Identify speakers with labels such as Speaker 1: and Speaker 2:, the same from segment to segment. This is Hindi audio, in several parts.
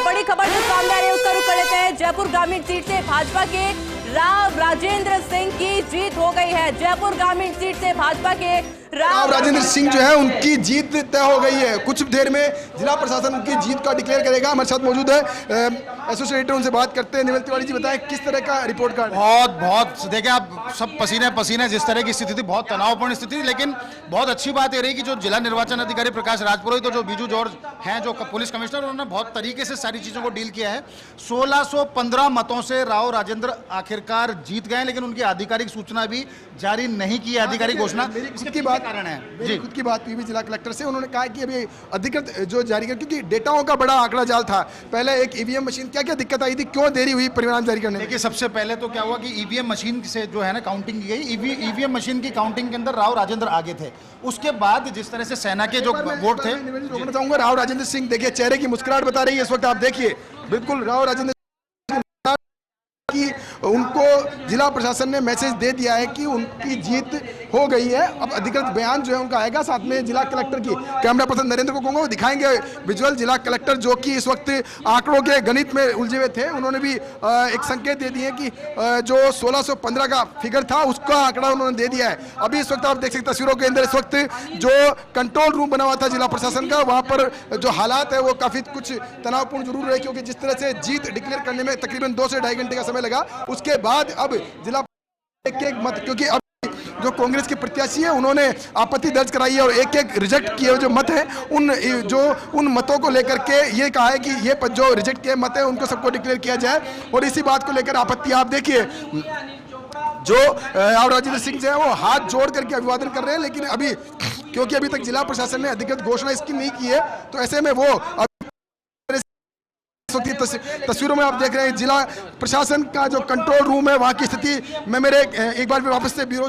Speaker 1: बड़ी खबर जो सामने आ रही है उसका रुख कर लेते हैं। जयपुर ग्रामीण सीट से भाजपा के राव राजेंद्र सिंह की जीत हो गई है। जयपुर ग्रामीण सीट से भाजपा के
Speaker 2: राव राजेंद्र सिंह जो है उनकी जीत तय हो गई है। कुछ देर में जिला प्रशासन उनकी जीत का डिक्लेयर करेगा। हमारे साथ मौजूद है एसोसिएटर, उनसे बात करते हैं। निर्मल तिवारी जी, बताएं किस तरह का रिपोर्ट कार्ड?
Speaker 3: बहुत देखिए आप, सब पसीने पसीने जिस तरह की स्थिति थी, बहुत तनावपूर्ण स्थिति थी। लेकिन बहुत अच्छी बात ये रही कि जो जिला निर्वाचन अधिकारी प्रकाश राजपुरोहित और जो बीजू जॉर्ज हैं जो पुलिस कमिश्नर, उन्होंने बहुत तरीके से सारी चीजों को डील किया है। 1615 मतों से राव राजेंद्र आखिरकार जीत गए, लेकिन उनकी आधिकारिक सूचना भी जारी नहीं की है, आधिकारिक घोषणा।
Speaker 2: इसकी बात कारण है जी, खुद की बात हुई भी जिला कलेक्टर से। उन्होंने कहा कि अभी अधिकृत जो जारी कर, क्योंकि डेटाओं का बड़ा आंकड़ा जाल था। पहले एक ईवीएम मशीन, क्या क्या दिक्कत आई थी, क्यों देरी हुई परिणाम जारी करने?
Speaker 3: देखिए, सबसे पहले तो क्या हुआ कि ईवीएम मशीन से जो है ना काउंटिंग की गई। ईवीएम मशीन की काउंटिंग के अंदर राव राजेंद्र आगे थे। उसके बाद जिस तरह से सेना के जो वोट थे,
Speaker 2: रोकना चाहूंगा, राव राजेंद्र सिंह देखिए चेहरे की मुस्कुराहट बता रही है इस वक्त। आप देखिए बिल्कुल राव राजेंद्र कि उनको जिला प्रशासन ने मैसेज दे दिया है कि उनकी जीत हो गई है। अब अधिकृत बयान जो है उनका आएगा, साथ में जिला कलेक्टर की कैमरा पर्सन नरेंद्र को कहूंगा वो दिखाएंगे विजुअल। जिला कलेक्टर जो कि इस वक्त आंकड़ों के गणित में उलझे हुए थे, उन्होंने भी एक संकेत दे दिए कि जो 1615 का फिगर था उसका आंकड़ा उन्होंने दे दिया है। अभी इस वक्त आप देख सकते तस्वीरों के अंदर, इस वक्त जो कंट्रोल रूम बना हुआ था जिला प्रशासन का, वहां पर जो हालात है वो काफी कुछ तनावपूर्ण जरूर रहे, क्योंकि जिस तरह से जीत डिक्लेयर करने में तकरीबन 2 से 2.5 घंटे का समय लगा। उसके बाद अब जिला एक मत, क्योंकि अब जो कांग्रेस के प्रत्याशी है उन्होंने आपत्ति दर्ज कराई है और एक एक रिजेक्ट किए हुए जो मत है उन मतों को लेकर के ये कहा है कि ये जो रिजेक्ट किए मत है उनको सबको डिक्लेयर किया जाए। और इसी बात को लेकर आपत्ति, आप देखिए जो राव राजेंद्र सिंह जो है वो हाथ जोड़ करके अभिवादन कर रहे हैं, लेकिन अभी क्योंकि अभी तक जिला प्रशासन ने अधिकृत घोषणा इसकी नहीं की है, तो ऐसे में वो तस्वीरों में आप देख रहे हैं जिला प्रशासन का जो कंट्रोल रूम है वहां की स्थिति। मैं मेरे एक बार फिर वापस से ब्यूरो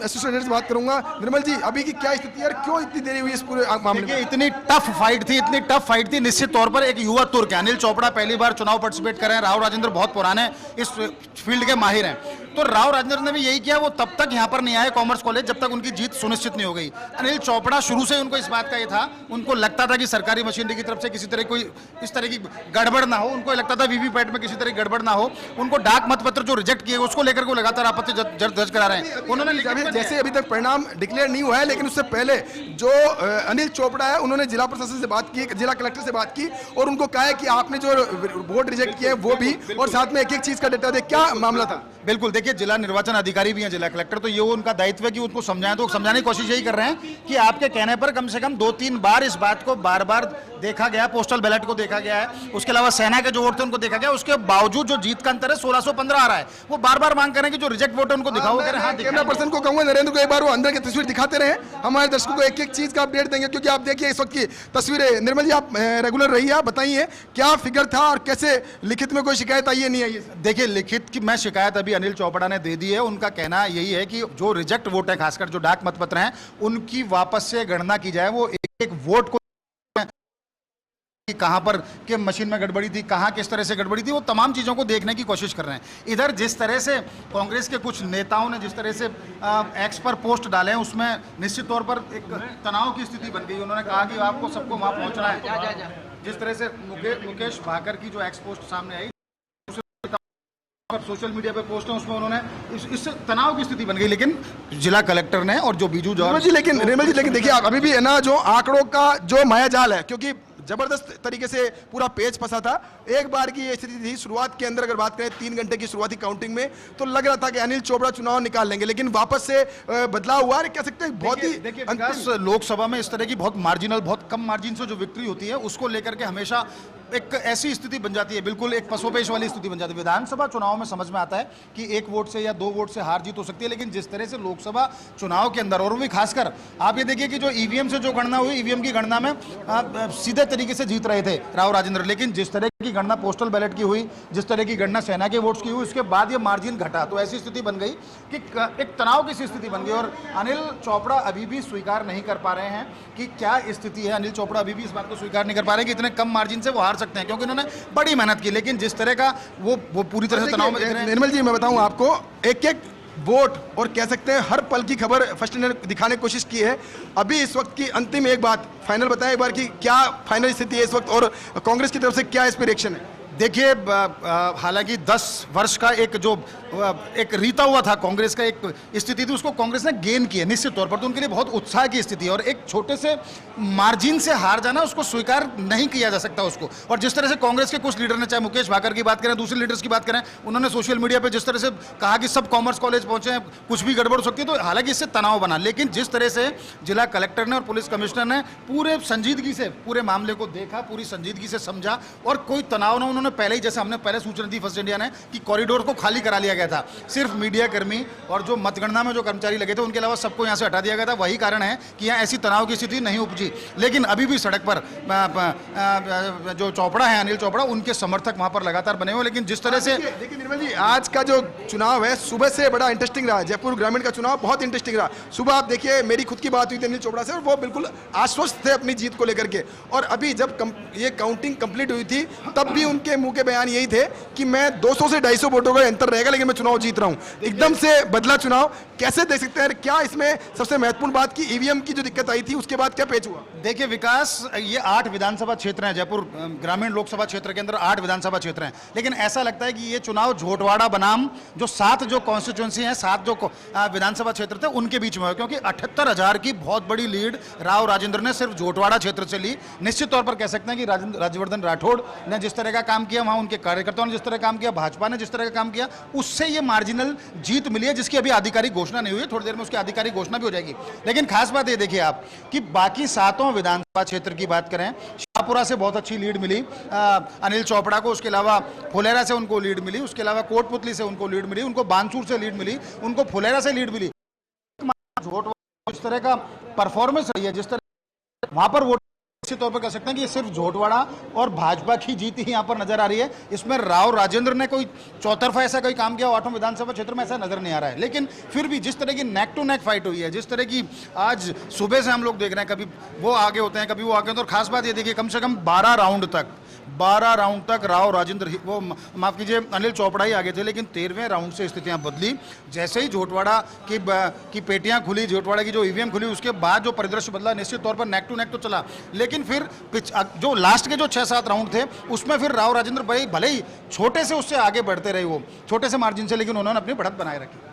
Speaker 2: एसोसिएटर से बात करूंगा। निर्मल जी, अभी की क्या स्थिति है और क्यों इतनी देरी हुई इस पूरे मामले में?
Speaker 3: इतनी टफ फाइट थी। निश्चित तौर पर एक युवा तुर्क अनिल चोपड़ा पहली बार चुनाव पार्टिसिपेट कर रहे हैं। राव राजेंद्र बहुत पुराने इस फील्ड के माहिर हैं, तो राव राजेंद्र ने भी यही किया। वो तब तक यहाँ पर नहीं आए कॉमर्स कॉलेज जब तक उनकी जीत सुनिश्चित नहीं हो गई। अनिल चोपड़ा शुरू से उनको इस बात का ये था, उनको लगता था कि सरकारी मशीनरी की तरफ से किसी तरह कोई इस तरह की गड़बड़ ना हो, उनको लगता था वीवीपैट में किसी तरह की गड़बड़ ना हो। उनको डाक मतपत्र जो रिजेक्ट किए उसको लेकर को लगातार आपत्ति दर्ज करा रहे हैं। उन्होंने
Speaker 2: जैसे अभी तक परिणाम डिक्लेयर नहीं हुआ है, लेकिन उससे पहले जो अनिल चोपड़ा है उन्होंने जिला प्रशासन से बात की, जिला कलेक्टर से बात की और उनको कहा है कि आपने जो वोट रिजेक्ट किए वो भी, और साथ में एक एक चीज का डेटा दे। क्या मामला था?
Speaker 3: बिल्कुल, देखिए जिला निर्वाचन अधिकारी भी हैं जिला कलेक्टर, तो ये उनका दायित्व है कि उनको समझाएं। तो समझाने की कोशिश यही कर रहे हैं कि आपके कहने पर कम से कम 2-3 बार इस बात को बार बार देखा गया, पोस्टल बैलेट को देखा गया है, उसके अलावा सेना के जो वोट थे उनको देखा गया। उसके बावजूद जो जीत का अंतर है 1615 आ रहा है, वो बार बार मांग करें कि जो रिजेक्ट वोट है उनको दिखाओ।
Speaker 2: कैमरा पर्सन को कहूंगा नरेंद्र को एक बार वो अंदर की तस्वीर दिखाते रहे, हमारे दर्शकों को एक एक चीज का अपडेट देंगे, क्योंकि आप देखिए इस वक्त की तस्वीरें। निर्मल जी, आप रेगुलर रही है, बताइए क्या फिगर था और कैसे लिखित में कोई शिकायत आई है नहीं आई है?
Speaker 3: देखिए, लिखित की मैं शिकायत अभी अनिल चोपड़ा ने दे दी है। उनका कहना यही है कि जो रिजेक्ट वोट है, खासकर जो डाक मतपत्र हैं, उनकी वापस से गणना की जाए। वो एक वोट को कहां पर के मशीन में गड़बड़ी थी, कहां किस तरह से गड़बड़ी थी, वो तमाम चीजों को देखने की कोशिश कर रहे हैं। इधर जिस तरह से कांग्रेस के कुछ नेताओं ने जिस तरह से एक्स पर पोस्ट डाले हैं, उसमें निश्चित तौर पर एक तनाव की स्थिति बन गई। उन्होंने कहा कि आपको सबको वहां पहुंचना है। जिस तरह से मुकेश भाकर की जो एक्स पोस्ट सामने आई, सोशल मीडिया पे पोस्ट है, उसमें उन्होंने इससे तनाव की स्थिति बन गई। लेकिन जिला कलेक्टर ने और जो बीजू जॉर्ज जी,
Speaker 2: लेकिन देखिए आप अभी भी है ना, जो आंकड़ों का जो मायाजाल है, क्योंकि जबरदस्त तरीके से पूरा पेज फंसा था। एक बार की ये स्थिति थी शुरुआत के अंदर, अगर बात करें 3 घंटे की शुरुआती काउंटिंग में, तो लग रहा था कि अनिल चोपड़ा चुनाव निकाल लेंगे, लेकिन वापस से बदलाव हुआ। कह सकते हैं बहुत ही
Speaker 3: लोकसभा में इस तरह की बहुत मार्जिनल, बहुत कम मार्जिन से जो विक्ट्री होती है, उसको लेकर के हमेशा एक ऐसी स्थिति बन जाती है, बिल्कुल एक पसोपेश वाली स्थिति बन जाती है। विधानसभा चुनाव में समझ में आता है कि 1 वोट से या 2 वोट से हार जीत हो सकती है, लेकिन जिस तरह से लोकसभा चुनाव के अंदर, और भी खासकर आप ये देखिए कि जो ईवीएम से जो गणना हुई, ईवीएम की गणना में सीधे तरीके से जीत रहे थे राव राजेंद्र, लेकिन जिस तरह की गणना पोस्टल बैलेट की हुई, जिस तरह की गणना सेना के वोट्स की हुई, उसके बाद ये मार्जिन घटा, तो ऐसी स्थिति बन गई कि एक तनाव की स्थिति बन गई। और अनिल चोपड़ा अभी भी स्वीकार नहीं कर पा रहे हैं कि क्या स्थिति है। अनिल चोपड़ा अभी भी इस बात को स्वीकार नहीं कर पा रहे कि इतने कम मार्जिन से वो हार सकते हैं, क्योंकि उन्होंने बड़ी मेहनत की, लेकिन जिस तरह का वो पूरी तरह से तनाव में दिख रहे हैं।
Speaker 2: निर्मल जी, मैं बताऊं आपको, एक एक वोट और कह सकते हैं हर पल की खबर फर्स्ट ने दिखाने की कोशिश की है। अभी इस वक्त की अंतिम एक बात फाइनल बताएं एक बार कि क्या फाइनल स्थिति है इस वक्त और कांग्रेस की तरफ से क्या इस पर रिएक्शन है?
Speaker 3: देखिए, हालांकि 10 वर्ष का एक रीता हुआ था कांग्रेस का, एक स्थिति थी, उसको कांग्रेस ने गेन किया निश्चित तौर पर, तो उनके लिए बहुत उत्साह की स्थिति है। और एक छोटे से मार्जिन से हार जाना उसको स्वीकार नहीं किया जा सकता उसको। और जिस तरह से कांग्रेस के कुछ लीडर ने, चाहे मुकेश भाकर की बात करें, दूसरे लीडर्स की बात करें, उन्होंने सोशल मीडिया पर जिस तरह से कहा कि सब कॉमर्स कॉलेज पहुंचे हैं, कुछ भी गड़बड़ हो सकती है, तो हालांकि इससे तनाव बना। लेकिन जिस तरह से जिला कलेक्टर ने और पुलिस कमिश्नर ने पूरे संजीदगी से पूरे मामले को देखा, पूरी संजीदगी से समझा, और कोई तनाव ना, उन्होंने पहले ही, जैसे हमने पहले सूचना दी फर्स्ट इंडिया ने कि कॉरिडोर को खाली करा लिया गया था, सिर्फ मीडिया कर्मी और जो मतगणना में जो कर्मचारी लगे थे उनके अलावा सबको यहां से हटा दिया गया था। वही कारण है कि यहां ऐसी तनाव की स्थिति नहीं उपजी। लेकिन अभी भी सड़क पर जो चोपड़ा है, अनिल चोपड़ा, उनके समर्थक वहां पर लगातार बने हुए। लेकिन जिस तरह से
Speaker 2: देखिए निर्मल जी, आज का जो चुनाव है सुबह से बड़ा इंटरेस्टिंग रहा। जयपुर ग्रामीण का चुनाव बहुत इंटरेस्टिंग रहा। सुबह आप देखिए, मेरी खुद की बात हुई थी अनिल चोपड़ा से और वो बिल्कुल आश्वस्त थे अपनी जीत को लेकर के। और अभी जब ये काउंटिंग कंप्लीट हुई थी तब भी उनके मुंह के बयान यही थे कि मैं 200 से 250 वोटों का अंतर रहेगा लेकिन मैं चुनाव जीत रहा हूं। एकदम से बदला चुनाव, कैसे देख सकते हैं? क्या इसमें सबसे महत्वपूर्ण बात की ईवीएम की जो दिक्कत आई थी उसके बाद क्या पेच हुआ?
Speaker 3: देखिए विकास, ये 8 विधानसभा क्षेत्र हैं, जयपुर ग्रामीण लोकसभा क्षेत्र के अंदर 8 विधानसभा क्षेत्र हैं। लेकिन ऐसा लगता है कि ये चुनाव झोटवाड़ा बनाम जो 7 जो कॉन्स्टिट्यूंसी हैं, 7 जो विधानसभा क्षेत्र थे उनके बीच में हुआ, क्योंकि 78,000 की बहुत बड़ी लीड राव राजेंद्र ने सिर्फ झोटवाड़ा क्षेत्र से ली। निश्चित तौर पर कह सकते हैं कि राज्यवर्धन राठौड़ ने जिस तरह का काम किया, वहां उनके कार्यकर्ताओं ने जिस तरह काम किया, भाजपा ने जिस तरह का काम किया, उससे ये मार्जिनल जीत मिली है, जिसकी अभी आधिकारिक घोषणा नहीं हुई है। थोड़ी देर में उसकी आधिकारिक घोषणा भी हो जाएगी। लेकिन खास बात ये देखिए आप कि बाकी 7 विधानसभा क्षेत्र की बात करें, शाहपुरा से बहुत अच्छी लीड मिली अनिल चोपड़ा को, उसके अलावा फुलेरा से उनको लीड मिली, उसके अलावा कोटपुतली से उनको लीड मिली, उनको बानसूर से लीड मिली, उनको फुलेरा से लीड मिली। जिस तरह का परफॉर्मेंस रही है, जिस तरह वहां पर वोट, निश्चित तौर पर कह सकते हैं कि ये सिर्फ झोटवाड़ा और भाजपा की जीत ही यहां पर नजर आ रही है। इसमें राव राजेंद्र ने कोई चौतरफा ऐसा कोई काम किया 8 विधानसभा क्षेत्र में, ऐसा नजर नहीं आ रहा है। लेकिन फिर भी जिस तरह की नेक टू नेक फाइट हुई है, जिस तरह की आज सुबह से हम लोग देख रहे हैं, कभी वो आगे होते हैं, कभी वो आगे होते हैं। और खास बात ये देखिए, कम से कम 12 राउंड तक राव राजेंद्र, वो माफ कीजिए अनिल चोपड़ा ही आगे थे। लेकिन 13वें राउंड से स्थितियां बदली। जैसे ही झोटवाड़ा की पेटियां खुली, झोटवाड़ा की जो ईवीएम खुली, उसके बाद जो परिदृश्य बदला, निश्चित तौर पर नेक टू नेक तो चला। लेकिन फिर जो लास्ट के जो 6-7 राउंड थे उसमें फिर राव राजेंद्र भले ही छोटे से उससे आगे बढ़ते रहे, वो छोटे से मार्जिन से, लेकिन उन्होंने अपनी बढ़त बनाए रखी।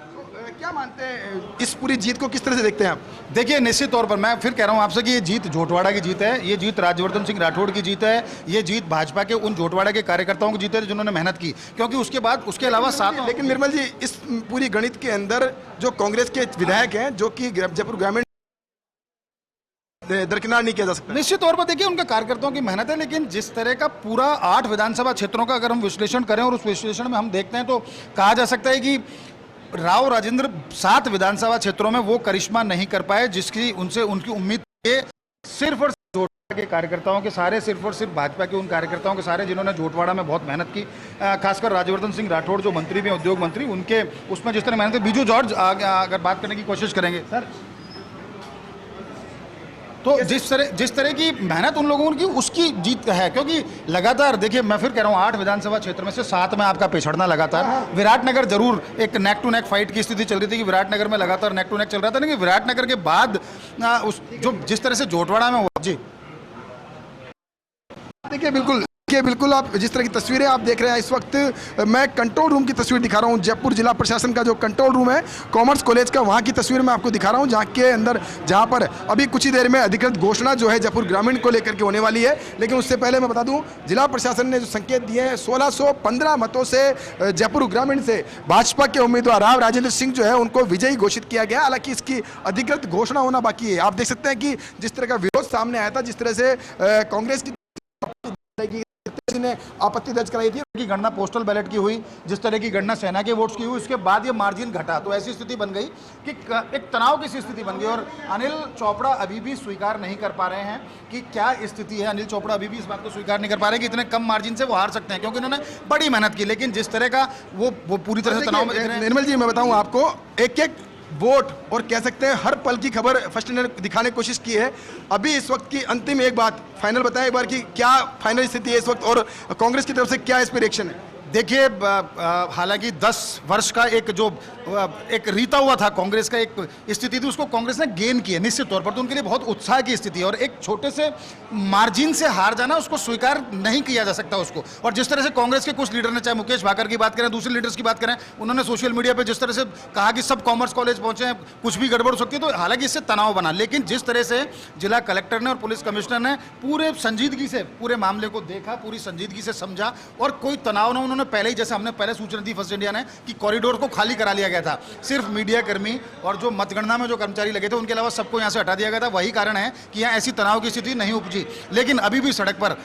Speaker 2: क्या मानते हैं इस पूरी जीत को, किस तरह से देखते हैं आप?
Speaker 3: देखिए निश्चित तौर पर मैं फिर कह रहा हूं आपसे कि ये जीत झोटवाड़ा की जीत है, ये जीत राज्यवर्धन सिंह राठौड़ की जीत है, ये जीत भाजपा के उन झोटवाड़ा के कार्यकर्ताओं की जीत है जिन्होंने मेहनत की। क्योंकि उसके बाद उसके अलावा 7।
Speaker 2: लेकिन निर्मल जी, इस पूरी गणित के अंदर जो कांग्रेस के विधायक हैं, जो कि जयपुर ग्रामीण दरकिनार नहीं किया जा सकता।
Speaker 3: निश्चित तौर पर देखिए उनके कार्यकर्ताओं की मेहनत है। लेकिन जिस तरह का पूरा 8 विधानसभा क्षेत्रों का अगर हम विश्लेषण करें और उस विश्लेषण में हम देखते हैं, तो कहा जा सकता है कि राव राजेंद्र 7 विधानसभा क्षेत्रों में वो करिश्मा नहीं कर पाए जिसकी उनसे उनकी उम्मीद थी। सिर्फ और के कार्यकर्ताओं के सारे, सिर्फ और सिर्फ भाजपा के उन कार्यकर्ताओं के सारे जिन्होंने झोटवाड़ा में बहुत मेहनत की, खासकर राज्यवर्धन सिंह राठौड़ जो मंत्री भी, उद्योग मंत्री, उनके उसमें जिस तरह मेहनत की। बीजू जॉर्ज अगर बात करने की कोशिश करेंगे सर, तो जिस तरह की मेहनत उन लोगों की, उसकी जीत है। क्योंकि लगातार देखिए, मैं फिर कह रहा हूँ 8 विधानसभा क्षेत्र में से 7 में आपका पिछड़ना लगातार। विराटनगर जरूर एक नेक टू नेक फाइट की स्थिति चल रही थी कि विराटनगर में लगातार नेक टू नेक चल रहा था, लेकिन विराटनगर के बाद जिस तरह से झोटवाड़ा में हुआ। जी
Speaker 2: देखिए बिल्कुल आप जिस तरह की तस्वीरें आप देख रहे हैं इस वक्त, मैं कंट्रोल रूम की तस्वीर दिखा रहा हूं। जयपुर जिला प्रशासन का जो कंट्रोल रूम है कॉमर्स कॉलेज का, वहां की तस्वीर मैं आपको दिखा रहा हूं, जहां पर अभी कुछ ही देर में अधिकृत घोषणा जो है जयपुर ग्रामीण को लेकर के होने वाली है। लेकिन उससे पहले मैं बता दूं, जिला प्रशासन ने जो संकेत दिए हैं, 1615 मतों से जयपुर ग्रामीण से भाजपा के उम्मीदवार राव राजेंद्र सिंह जो है उनको विजयी घोषित किया गया। हालांकि इसकी अधिकृत घोषणा होना बाकी है। आप देख सकते हैं कि जिस तरह का विरोध सामने आया था, जिस तरह से कांग्रेस की ने आपत्ति दर्ज कराई थी
Speaker 3: कि गणना पोस्टल बैलेट की हुई, जिस तरह की गणना सेना के वोट्स की हुई, उसके बाद ये मार्जिन घटा, तो ऐसी स्थिति बन गई कि एक तनाव की स्थिति बन गई। और अनिल चोपड़ा अभी भी स्वीकार नहीं कर पा रहे हैं कि क्या स्थिति है। अनिल चोपड़ा अभी भी इस बात को स्वीकार नहीं कर पा रहे कि इतने कम मार्जिन से वो हार सकते हैं, क्योंकि उन्होंने बड़ी मेहनत की। लेकिन जिस तरह का वो पूरी तरह से तनाव में दिख रहे हैं।
Speaker 2: निर्मल जी, मैं बताऊं आपको, एक वोट और कह सकते हैं हर पल की खबर फर्स्ट ने दिखाने की कोशिश की है। अभी इस वक्त की अंतिम एक बात फाइनल बताएं एक बार कि क्या फाइनल स्थिति है इस वक्त और कांग्रेस की तरफ से क्या इस पर रिएक्शन है?
Speaker 3: देखिए, हालांकि 10 वर्ष का एक रीता हुआ था कांग्रेस का, एक स्थिति थी, उसको कांग्रेस ने गेन किया निश्चित तौर पर, तो उनके लिए बहुत उत्साह की स्थिति है। और एक छोटे से मार्जिन से हार जाना उसको स्वीकार नहीं किया जा सकता उसको। और जिस तरह से कांग्रेस के कुछ लीडर ने, चाहे मुकेश भाकर की बात करें, दूसरे लीडर्स की बात करें, उन्होंने सोशल मीडिया पर जिस तरह से कहा कि सब कॉमर्स कॉलेज पहुंचे हैं, कुछ भी गड़बड़ हो सकती है, तो हालांकि इससे तनाव बना। लेकिन जिस तरह से जिला कलेक्टर ने और पुलिस कमिश्नर ने पूरे संजीदगी से पूरे मामले को देखा, पूरी संजीदगी से समझा, और कोई तनाव ना, उन्होंने पहले ही, जैसे हमने पहले सूचना दी फर्स्ट इंडिया ने कि कॉरिडोर को खाली करा लिया गया था, सिर्फ मीडिया कर्मी और जो मतगणना में जो कर्मचारी लगे थे उनके अलावा सबको यहां से हटा दिया गया था। वही कारण है कि यहां ऐसी तनाव की स्थिति नहीं उपजी। लेकिन अभी भी सड़क पर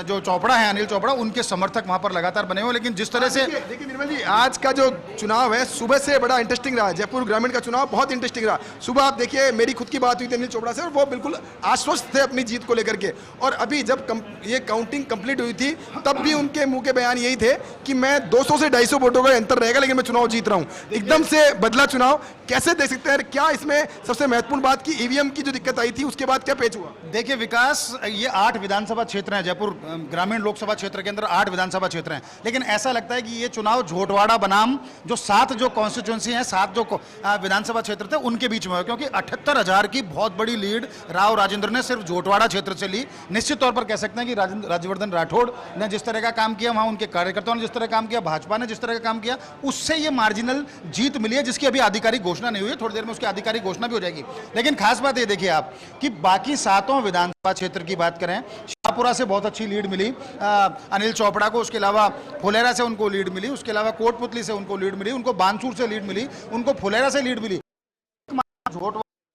Speaker 3: जो चोपड़ा है, अनिल चोपड़ा, उनके समर्थक वहां पर लगातार बने हुए। लेकिन जिस तरह से
Speaker 2: देखिए निर्मल जी, आज का जो चुनाव है सुबह से बड़ा इंटरेस्टिंग रहा। जयपुर ग्रामीण का चुनाव बहुत इंटरेस्टिंग रहा। सुबह आप देखिए, मेरी खुद की बात हुई थी अनिल चोपड़ा से, और वो बिल्कुल आश्वस्त थे अपनी जीत को लेकर के। और अभी जब ये काउंटिंग कंप्लीट हुई थी तब भी उनके मुंह के बयान यही थे कि मैं 200 से 250 वोटों का अंतर रहेगा, लेकिन मैं चुनाव जीत रहा हूं। एकदम से बदला चुनाव, कैसे देख सकते हैं? क्या इसमें सबसे महत्वपूर्ण बात की ईवीएम की जो दिक्कत आई थी, उसके बाद क्या पेच हुआ?
Speaker 3: देखिए विकास, ये 8 विधानसभा क्षेत्र हैं, जयपुर ग्रामीण लोकसभा क्षेत्र के अंदर 8 विधानसभा क्षेत्र हैं। लेकिन ऐसा लगता है कि ये चुनाव झोटवाड़ा बनाम जो 7 जो कॉन्स्टिट्यूंसी हैं, 7 जो विधानसभा क्षेत्र थे, उनके बीच में हुआ। क्योंकि 78,000 की बहुत बड़ी लीड राव राजेंद्र ने सिर्फ झोटवाड़ा क्षेत्र से ली। निश्चित तौर पर कह सकते हैं कि राज्यवर्धन राठौड़ ने जिस तरह का काम किया, वहां उनके कार्यकर्ताओं ने जिस तरह काम किया, भाजपा ने जिस तरह का काम किया, उससे ये मार्जिनल जीत मिली है, जिसकी अभी आधिकारिक घोषणा नहीं हुई है। थोड़ी देर में उसकी आधिकारिक घोषणा भी हो जाएगी। लेकिन खास बात ये देखिए आप कि बाकी 7 विधानसभा क्षेत्र की बात करें, शाहपुरा से बहुत अच्छी लीड मिली अनिल चोपड़ा को, उसके अलावा फुलेरा से उनको लीड मिली, उसके अलावा कोटपुतली से उनको लीड मिली, उनको बानसूर से लीड मिली, उनको फुलेरा से लीड मिली।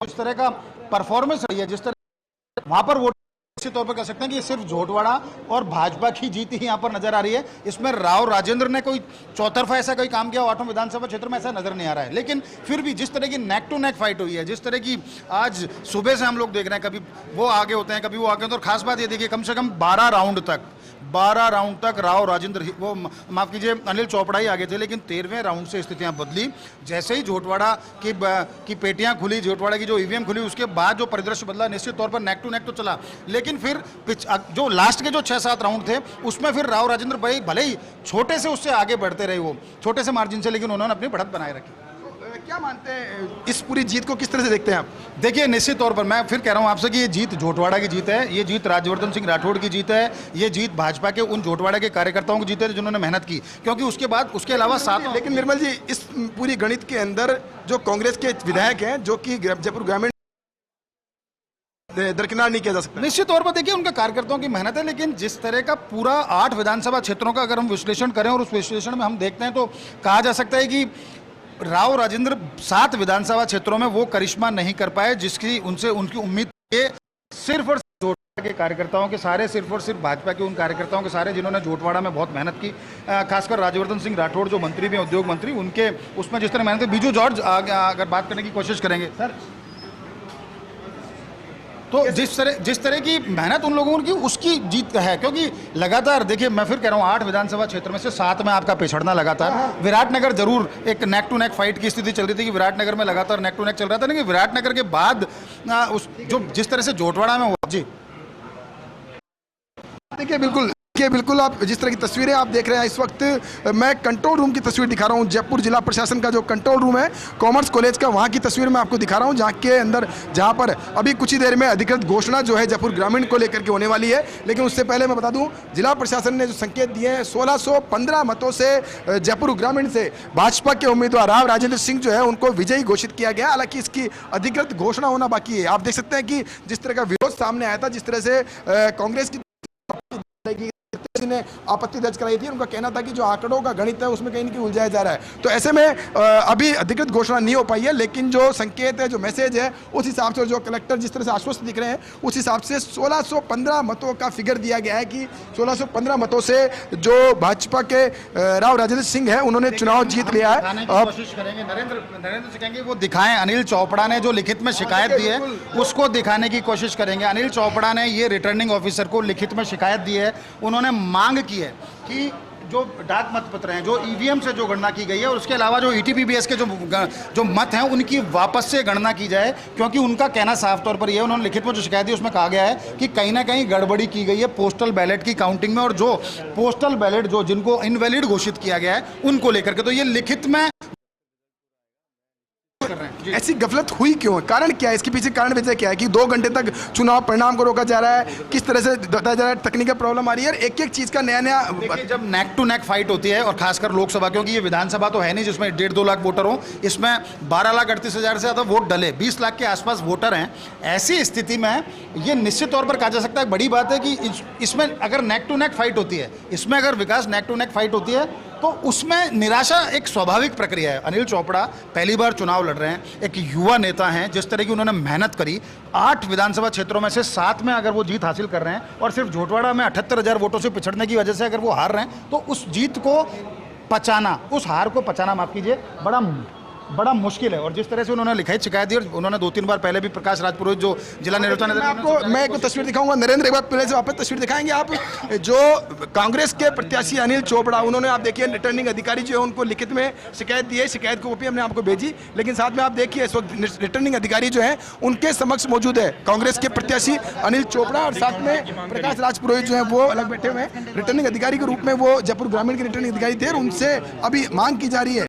Speaker 3: इस तरह का परफॉर्मेंस रही है, जिस तरह वहां पर वोट, निश्चित तौर पर कह सकते हैं कि ये सिर्फ झोटवाड़ा और भाजपा की जीत ही यहां पर नजर आ रही है। इसमें राव राजेंद्र ने कोई चौतरफा ऐसा कोई काम किया 8 विधानसभा क्षेत्र में, ऐसा नजर नहीं आ रहा है। लेकिन फिर भी जिस तरह की नेक टू नेक फाइट हुई है, जिस तरह की आज सुबह से हम लोग देख रहे हैं, कभी वो आगे होते हैं, कभी वो आगे होते हैं। और खास बात ये देखिए, कम से कम 12 राउंड तक राव राजेंद्र, वो माफ कीजिए अनिल चोपड़ा ही आगे थे। लेकिन 13वें राउंड से स्थितियां बदली। जैसे ही झोटवाड़ा की पेटियां खुली, झोटवाड़ा की जो ईवीएम खुली, उसके बाद जो परिदृश्य बदला, निश्चित तौर पर नेक टू नेक तो चला। लेकिन फिर जो लास्ट के जो 6-7 राउंड थे, उसमें फिर राव राजेंद्र भाई भले ही छोटे से उससे आगे बढ़ते रहे, वो छोटे से मार्जिन से, लेकिन उन्होंने अपनी बढ़त बनाए रखी।
Speaker 2: क्या मानते हैं, इस पूरी जीत को किस तरह से देखते हैं आप?
Speaker 3: देखिए निश्चित तौर पर मैं फिर कह रहा हूं आपसे कि ये जीत झोटवाड़ा की जीत है, ये जीत राज्यवर्धन सिंह राठौड़ की जीत है, ये जीत भाजपा के उन झोटवाड़ा के कार्यकर्ताओं की जीत है जिन्होंने मेहनत की। क्योंकि उसके बाद उसके अलावा 7।
Speaker 2: लेकिन निर्मल जी, इस पूरी गणित के अंदर जो कांग्रेस के विधायक हैं, जो कि जयपुर ग्रामीण दरकिनार नहीं किया जा सकता।
Speaker 3: निश्चित तौर पर देखिए उनके कार्यकर्ताओं की मेहनत है। लेकिन जिस तरह का पूरा 8 विधानसभा क्षेत्रों का अगर हम विश्लेषण करें और उस विश्लेषण में हम देखते हैं, तो कहा जा सकता है कि राव राजेंद्र 7 विधानसभा क्षेत्रों में वो करिश्मा नहीं कर पाए जिसकी उनसे उनकी उम्मीद थी। सिर्फ और झोटवाड़ा के कार्यकर्ताओं के सारे, सिर्फ और सिर्फ भाजपा के उन कार्यकर्ताओं के सारे जिन्होंने झोटवाड़ा में बहुत मेहनत की, खासकर राज्यवर्धन सिंह राठौड़ जो मंत्री भी हैं, उद्योग मंत्री, उनके उसमें जिस तरह मेहनत है। बीजू जॉर्ज अगर बात करने की कोशिश करेंगे सर, तो जिस तरह की मेहनत उन लोगों की, उसकी जीत है। क्योंकि लगातार देखिए, मैं फिर कह रहा हूँ 8 विधानसभा क्षेत्र में से 7 में आपका पिछड़ना लगातार। विराटनगर जरूर एक नेक टू नेक फाइट की स्थिति चल रही थी कि विराटनगर में लगातार नेक टू नेक चल रहा था, लेकिन विराटनगर के बाद जिस तरह से झोटवाड़ा में हुआ। जी
Speaker 2: देखिए, बिल्कुल आप जिस तरह की तस्वीरें आप देख रहे हैं इस वक्त, मैं कंट्रोल रूम की तस्वीर दिखा रहा हूं। जयपुर जिला प्रशासन का जो कंट्रोल रूम है कॉमर्स कॉलेज का, वहां की तस्वीर मैं आपको दिखा रहा हूं, जहां पर अभी कुछ ही देर में अधिकृत घोषणा जो है जयपुर ग्रामीण को लेकर के होने वाली है। लेकिन उससे पहले मैं बता दूं, जिला प्रशासन ने जो संकेत दिए हैं, 1615 मतों से जयपुर ग्रामीण से भाजपा के उम्मीदवार राव राजेंद्र सिंह जो है उनको विजयी घोषित किया गया। हालांकि इसकी अधिकृत घोषणा होना बाकी है। आप देख सकते हैं कि जिस तरह का विरोध सामने आया था, जिस तरह से कांग्रेस की ने आपत्ति दर्ज कराई थी, उनका कहना था कि जो आंकड़ों का गणित है उसमें कहीं न कहीं उलझाया जा रहा है। तो ऐसे में अभी अधिकृत घोषणा नहीं हो पाई है, लेकिन जो संकेत है, जो मैसेज है, उस हिसाब से, जो कलेक्टर जिस तरह से आश्वस्त दिख रहे हैं, उस हिसाब से 1615 मतों का फिगर दिया गया है कि 1615 मतों से जो भाजपा के राव राजेंद्र सिंह है उन्होंने चुनाव जीत लिया है।
Speaker 3: कोशिश करेंगे नरेंद्र से कहेंगे वो दिखाएं, अनिल चोपड़ा ने जो लिखित में शिकायत दी है उसको दिखाने की कोशिश करेंगे। अनिल चोपड़ा ने ये रिटर्निंग ऑफिसर को लिखित में शिकायत दी है, उन्होंने मांग की है कि जो डाक मतपत्र हैं, जो ईवीएम से जो गणना की गई है, और उसके अलावा जो ईटीपीबीएस के जो मत हैं उनकी वापस से गणना की जाए, क्योंकि उनका कहना साफ तौर पर यह है, उन्होंने लिखित में जो शिकायत दी उसमें कहा गया है कि कहीं ना कहीं गड़बड़ी की गई है पोस्टल बैलेट की काउंटिंग में, और जो पोस्टल बैलेट जो जिनको इनवैलिड घोषित किया गया है उनको लेकर के, तो ये लिखित में
Speaker 2: ऐसी गफलत हुई क्यों है? कारण क्या है? इसके पीछे कारण वजह क्या है कि 2 घंटे तक चुनाव परिणाम को रोका जा रहा है? किस तरह से बताया जा रहा है? तकनीकल प्रॉब्लम आ रही है, एक एक चीज का नया नया।
Speaker 3: देखिए, जब नेक टू नेक फाइट होती है, और खासकर लोकसभा, क्योंकि ये विधानसभा तो है नहीं जिसमें 1.5-2 लाख वोटर हो, इसमें 12,38,000 से ज़्यादा वोट डले, 20 लाख के आसपास वोटर हैं। ऐसी स्थिति में ये निश्चित तौर पर कहा जा सकता है, बड़ी बात है कि इसमें अगर नेक टू नेक फाइट होती है, इसमें अगर विकास नेक टू नेक फाइट होती है, तो उसमें निराशा एक स्वाभाविक प्रक्रिया है। अनिल चोपड़ा पहली बार चुनाव लड़ रहे हैं, एक युवा नेता हैं, जिस तरह की उन्होंने मेहनत करी, 8 विधानसभा क्षेत्रों में से 7 में अगर वो जीत हासिल कर रहे हैं, और सिर्फ झोटवाड़ा में 78,000 वोटों से पिछड़ने की वजह से अगर वो हार रहे हैं, तो उस जीत को पचाना, उस हार को पचाना, माफ कीजिए, बड़ा मुश्किल है। और जिस तरह से उन्होंने लिखित शिकायत दी, और उन्होंने 2-3 बार पहले भी प्रकाश राजपुरोहित जो जिला निर्वाचन
Speaker 2: मैं एक तस्वीर दिखाऊंगा। नरेंद्र, एक बार पहले से वापस तस्वीर दिखाएंगे आप। जो कांग्रेस के प्रत्याशी अनिल चोपड़ा, उन्होंने आप देखिए रिटर्निंग अधिकारी जो है उनको लिखित में शिकायत दी है, शिकायत को कॉपी हमने आपको भेजी, लेकिन साथ में आप देखिए इस वक्त रिटर्निंग अधिकारी जो है उनके समक्ष मौजूद है कांग्रेस के प्रत्याशी अनिल चोपड़ा, और साथ में प्रकाश राजपुरोहित जो है वो अलग बैठे हुए हैं। रिटर्निंग अधिकारी के रूप में वो जयपुर ग्रामीण के रिटर्निंग अधिकारी थे, और उनसे अभी मांग की जा रही है